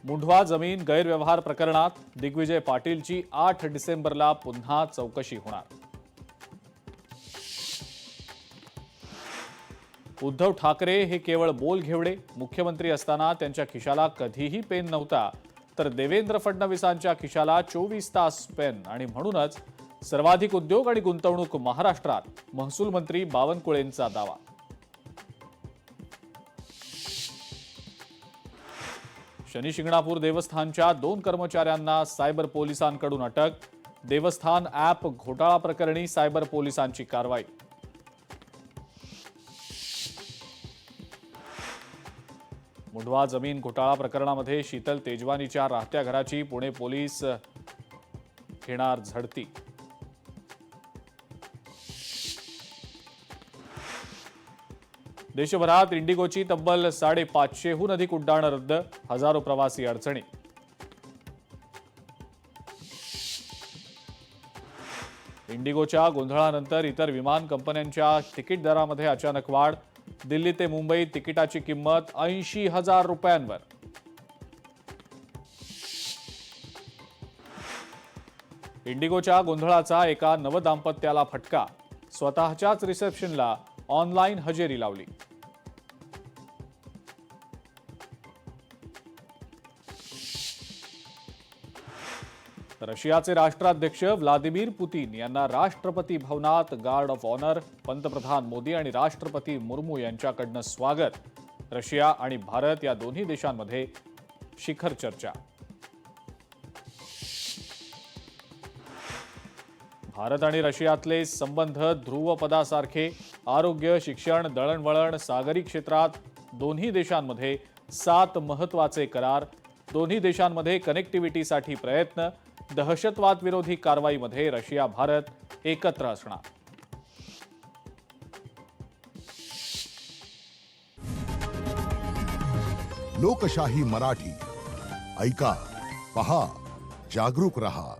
मुंढवा जमीन गैरव्यवहार प्रकरणात दिग्विजय पाटीलची 8 डिसेंबरला पुन्हा चौकशी होणार। उद्धव ठाकरे हे केवळ बोलघेवडे, मुख्यमंत्री असताना त्यांच्या खिशाला कधीही पेन नव्हता, तर देवेंद्र फडणवीसांच्या खिशाला 24 तास पेन आणि म्हणूनच सर्वाधिक उद्योग आणि गुंतवणूक महाराष्ट्रात, महसूल मंत्री बावनकुळेंचा दावा। शनी शिंगणापूर देवस्थानच्या 2 कर्मचाऱ्यांना सायबर पोलिसांकडून अटक। देवस्थान ॲप घोटाळा प्रकरणी सायबर पोलिसांची कारवाई। मुंढवा जमीन घोटाळा प्रकरणामध्ये शीतल तेजवानीच्या राहत्या घराची पुणे पोलीस घेणार झडती। देशभरात इंडिगोची तब्बल 550हून अधिक उड्डाणं रद्द, हजारो प्रवासी अडचणीत। इंडिगोच्या गोंधळानंतर इतर विमान कंपन्यांच्या तिकीट दरामध्ये अचानक वाढ। दिल्ली ते मुंबई तिकिटाची किंमत 80,000 रुपयांवर। इंडिगोच्या गोंधळाचा एका नवदाम्पत्याला फटका, स्वतःच्याच रिसेप्शनला ऑनलाईन हजेरी लावली। रशियाचे राष्ट्राध्यक्ष व्लादिमीर पुतीन यांना राष्ट्रपती भवनात गार्ड ऑफ ऑनर, पंतप्रधान मोदी आणि राष्ट्रपती मुर्मू यांच्याकडनं स्वागत। रशिया आणि भारत या दोन्ही देशांमध्ये शिखर चर्चा। भारत आणि रशियातले संबंध ध्रुवपदासारखे, आरोग्य, शिक्षण, दळणवळण, सागरी क्षेत्रात दोन्ही देशांमध्ये 7 महत्त्वाचे करार। दोन्ही देशांमध्ये कनेक्टिव्हिटीसाठी प्रयत्न। दहशतवाद विरोधी कारवाईमध्ये रशिया भारत एकत्र असणार। लोकशाही मराठी ऐका, पहा, जागरूक रहा।